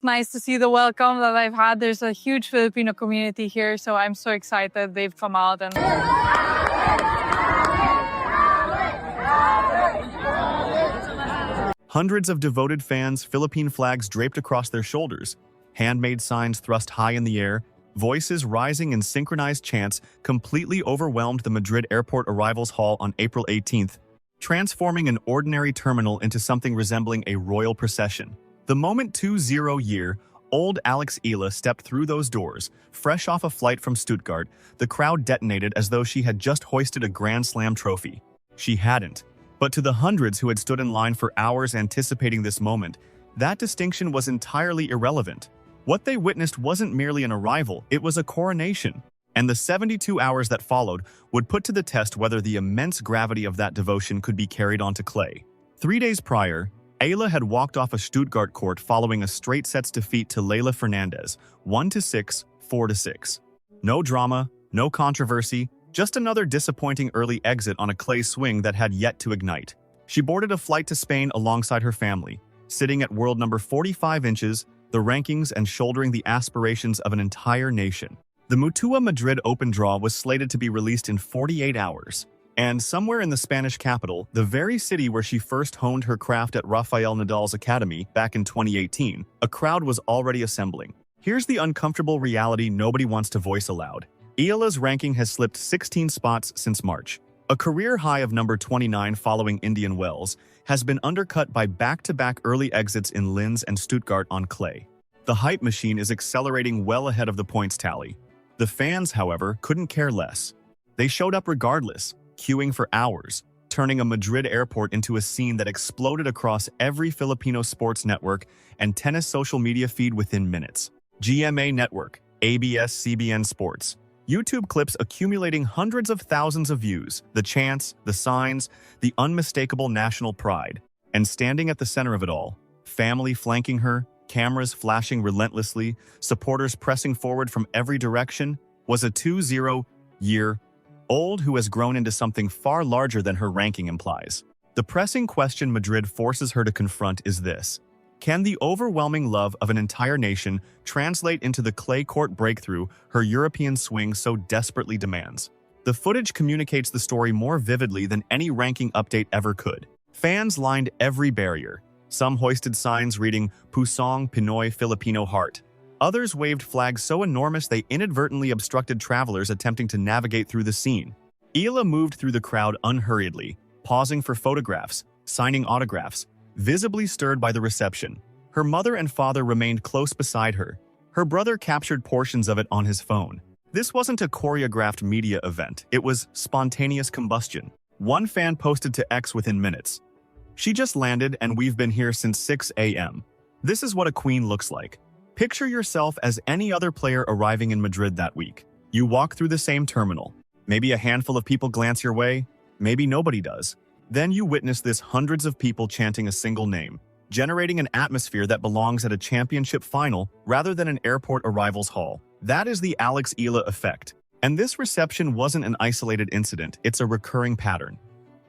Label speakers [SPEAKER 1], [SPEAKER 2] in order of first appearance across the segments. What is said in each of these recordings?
[SPEAKER 1] nice to see the welcome that I've had. There's a huge Filipino community here, so I'm so excited they've come out. And
[SPEAKER 2] hundreds of devoted fans, Philippine flags draped across their shoulders, handmade signs thrust high in the air, voices rising in synchronized chants completely overwhelmed the Madrid airport arrivals hall on April 18th, transforming an ordinary terminal into something resembling a royal procession. The moment 20-year-old Alex Eala stepped through those doors, fresh off a flight from Stuttgart, the crowd detonated as though she had just hoisted a Grand Slam trophy. She hadn't. But to the hundreds who had stood in line for hours anticipating this moment, that distinction was entirely irrelevant. What they witnessed wasn't merely an arrival, it was a coronation. And the 72 hours that followed would put to the test whether the immense gravity of that devotion could be carried onto clay. 3 days prior, Eala had walked off a Stuttgart court following a straight sets defeat to Leylah Fernandez, 1-6, 4-6. No drama, no controversy, just another disappointing early exit on a clay swing that had yet to ignite. She boarded a flight to Spain alongside her family, sitting at world number 45 inches, the rankings and shouldering the aspirations of an entire nation. The Mutua Madrid Open draw was slated to be released in 48 hours. And somewhere in the Spanish capital, the very city where she first honed her craft at Rafael Nadal's Academy back in 2018, a crowd was already assembling. Here's the uncomfortable reality nobody wants to voice aloud. Eala's ranking has slipped 16 spots since March. A career high of number 29 following Indian Wells has been undercut by back-to-back early exits in Linz and Stuttgart on clay. The hype machine is accelerating well ahead of the points tally. The fans, however, couldn't care less. They showed up regardless, queuing for hours, turning a Madrid airport into a scene that exploded across every Filipino sports network and tennis social media feed within minutes. GMA Network, ABS-CBN Sports. YouTube clips accumulating hundreds of thousands of views, the chants, the signs, the unmistakable national pride. And standing at the center of it all, family flanking her, cameras flashing relentlessly, supporters pressing forward from every direction, was a 20-year-old who has grown into something far larger than her ranking implies. The pressing question Madrid forces her to confront is this: can the overwhelming love of an entire nation translate into the clay court breakthrough her European swing so desperately demands? The footage communicates the story more vividly than any ranking update ever could. Fans lined every barrier. Some hoisted signs reading Pusong Pinoy Filipino Heart. Others waved flags so enormous they inadvertently obstructed travelers attempting to navigate through the scene. Eala moved through the crowd unhurriedly, pausing for photographs, signing autographs, visibly stirred by the reception. Her mother and father remained close beside her. Her brother captured portions of it on his phone. This wasn't a choreographed media event, it was spontaneous combustion. One fan posted to X within minutes: "She just landed and we've been here since 6 a.m. This is what a queen looks like." Picture yourself as any other player arriving in Madrid that week. You walk through the same terminal. Maybe a handful of people glance your way, maybe nobody does. Then you witness this: hundreds of people chanting a single name, generating an atmosphere that belongs at a championship final rather than an airport arrivals hall. That is the Alex Eala effect. And this reception wasn't an isolated incident, it's a recurring pattern.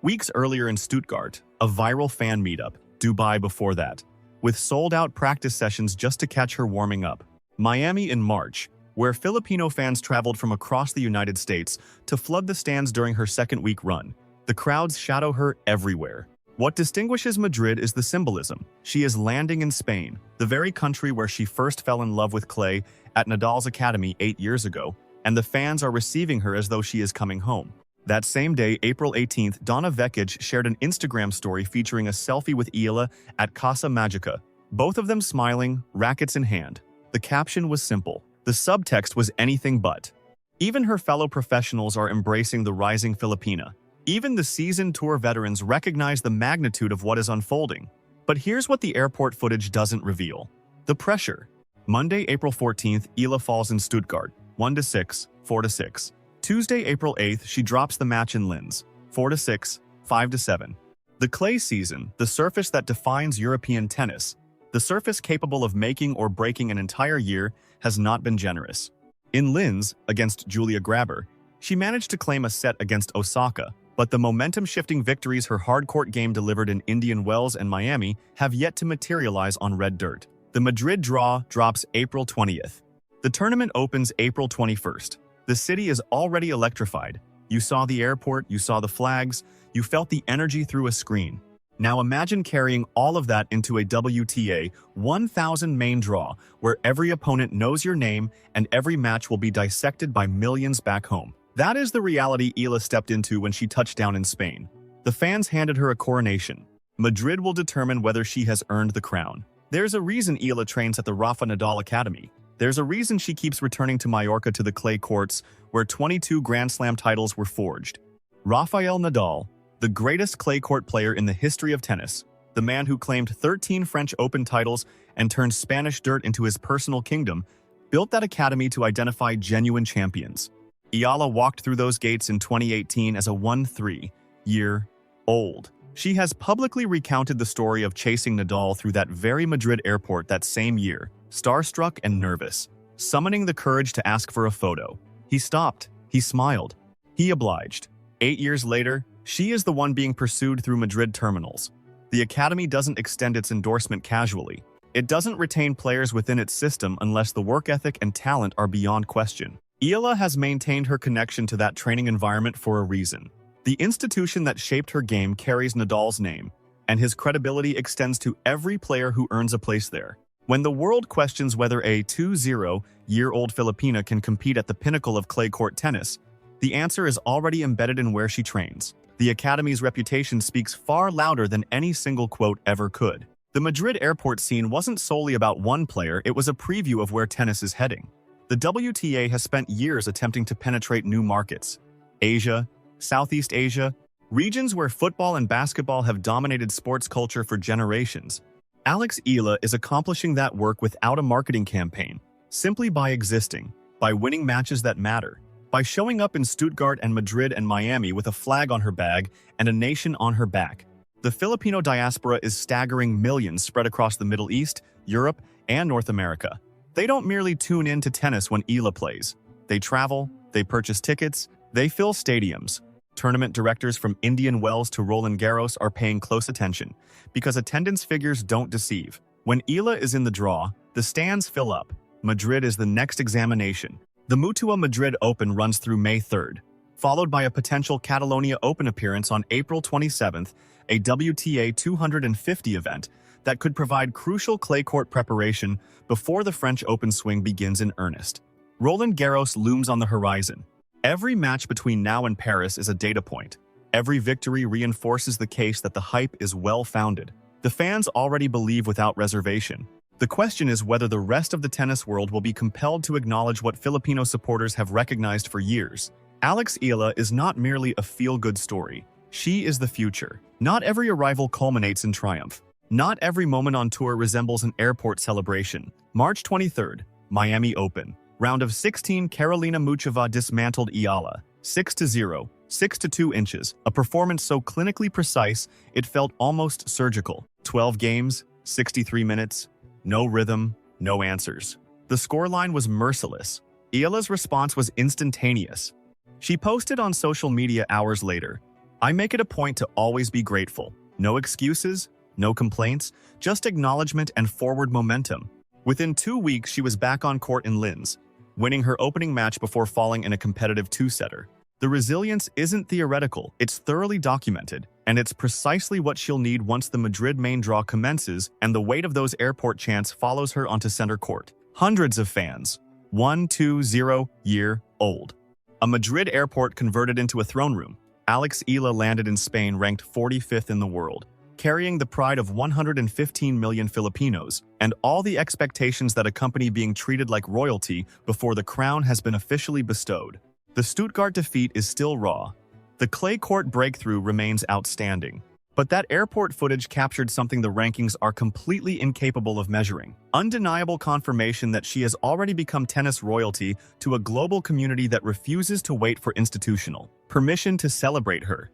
[SPEAKER 2] Weeks earlier in Stuttgart, a viral fan meetup, Dubai before that, with sold-out practice sessions just to catch her warming up. Miami in March, where Filipino fans traveled from across the United States to flood the stands during her second-week run. The crowds shadow her everywhere. What distinguishes Madrid is the symbolism. She is landing in Spain, the very country where she first fell in love with clay at Nadal's Academy 8 years ago, and the fans are receiving her as though she is coming home. That same day, April 18th, Donna Vekic shared an Instagram story featuring a selfie with Eala at Casa Magica, both of them smiling, rackets in hand. The caption was simple. The subtext was anything but. Even her fellow professionals are embracing the rising Filipina. Even the seasoned tour veterans recognize the magnitude of what is unfolding. But here's what the airport footage doesn't reveal: the pressure. Monday, April 14th, Eala falls in Stuttgart, 1-6, 4-6. Tuesday, April 8th, she drops the match in Linz, 4-6, 5-7. The clay season, the surface that defines European tennis, the surface capable of making or breaking an entire year, has not been generous. In Linz, against Julia Grabber, she managed to claim a set against Osaka, but the momentum-shifting victories her hard-court game delivered in Indian Wells and Miami have yet to materialize on red dirt. The Madrid draw drops April 20th. The tournament opens April 21st. The city is already electrified. You saw the airport, you saw the flags, you felt the energy through a screen. Now imagine carrying all of that into a WTA 1000 main draw where every opponent knows your name and every match will be dissected by millions back home. That is the reality Eala stepped into when she touched down in Spain. The fans handed her a coronation. Madrid will determine whether she has earned the crown. There's a reason Eala trains at the Rafa Nadal Academy. There's a reason she keeps returning to Mallorca to the clay courts where 22 Grand Slam titles were forged. Rafael Nadal, the greatest clay court player in the history of tennis, the man who claimed 13 French Open titles and turned Spanish dirt into his personal kingdom, built that academy to identify genuine champions. Eala walked through those gates in 2018 as a 13-year-old. She has publicly recounted the story of chasing Nadal through that very Madrid airport that same year, starstruck and nervous, summoning the courage to ask for a photo. He stopped, he smiled, he obliged. 8 years later, she is the one being pursued through Madrid terminals. The academy doesn't extend its endorsement casually. It doesn't retain players within its system unless the work ethic and talent are beyond question. Eala has maintained her connection to that training environment for a reason. The institution that shaped her game carries Nadal's name, and his credibility extends to every player who earns a place there. When the world questions whether a 20-year-old Filipina can compete at the pinnacle of clay court tennis, the answer is already embedded in where she trains. The academy's reputation speaks far louder than any single quote ever could. The Madrid airport scene wasn't solely about one player, it was a preview of where tennis is heading. The WTA has spent years attempting to penetrate new markets. Asia, Southeast Asia, regions where football and basketball have dominated sports culture for generations. Alex Eala is accomplishing that work without a marketing campaign, simply by existing, by winning matches that matter, by showing up in Stuttgart and Madrid and Miami with a flag on her bag and a nation on her back. The Filipino diaspora is staggering millions spread across the Middle East, Europe, and North America. They don't merely tune in to tennis when Eala plays. They travel, they purchase tickets, they fill stadiums. Tournament directors from Indian Wells to Roland Garros are paying close attention, because attendance figures don't deceive. When Eala is in the draw, the stands fill up. Madrid is the next examination. The Mutua Madrid Open runs through May 3rd, followed by a potential Catalonia Open appearance on April 27th, a WTA 250 event that could provide crucial clay court preparation before the French Open swing begins in earnest. Roland Garros looms on the horizon. Every match between now and Paris is a data point. Every victory reinforces the case that the hype is well-founded. The fans already believe without reservation. The question is whether the rest of the tennis world will be compelled to acknowledge what Filipino supporters have recognized for years. Alex Eala is not merely a feel-good story. She is the future. Not every arrival culminates in triumph. Not every moment on tour resembles an airport celebration. March 23rd, Miami Open. Round of 16, Karolina Muchova dismantled Eala. 6-0, 6-2 inches. A performance so clinically precise, it felt almost surgical. 12 games, 63 minutes. No rhythm, no answers. The scoreline was merciless. Eala's response was instantaneous. She posted on social media hours later, "I make it a point to always be grateful. No excuses, no complaints, just acknowledgement and forward momentum." Within 2 weeks, she was back on court in Linz, winning her opening match before falling in a competitive two-setter. The resilience isn't theoretical, it's thoroughly documented, and it's precisely what she'll need once the Madrid main draw commences and the weight of those airport chants follows her onto center court. Hundreds of fans. 1-2-0-year-old. A Madrid airport converted into a throne room. Alex Eala landed in Spain ranked 45th in the world, carrying the pride of 115 million Filipinos and all the expectations that accompany being treated like royalty before the crown has been officially bestowed. The Stuttgart defeat is still raw. The clay court breakthrough remains outstanding. But that airport footage captured something the rankings are completely incapable of measuring. Undeniable confirmation that she has already become tennis royalty to a global community that refuses to wait for institutional permission to celebrate her.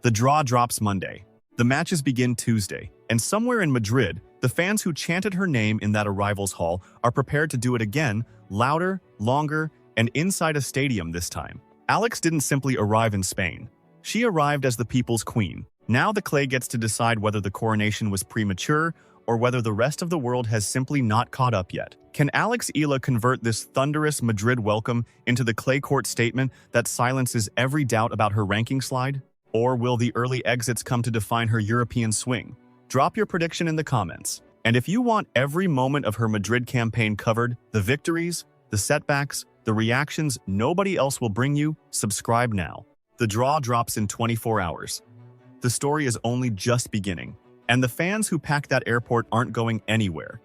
[SPEAKER 2] The draw drops Monday. The matches begin Tuesday, and somewhere in Madrid, the fans who chanted her name in that arrivals hall are prepared to do it again, louder, longer, and inside a stadium this time. Alex didn't simply arrive in Spain. She arrived as the people's queen. Now the clay gets to decide whether the coronation was premature or whether the rest of the world has simply not caught up yet. Can Alex Eala convert this thunderous Madrid welcome into the clay court statement that silences every doubt about her ranking slide? Or will the early exits come to define her European swing? Drop your prediction in the comments. And if you want every moment of her Madrid campaign covered, the victories, the setbacks, the reactions nobody else will bring you, subscribe now. The draw drops in 24 hours. The story is only just beginning, and the fans who packed that airport aren't going anywhere.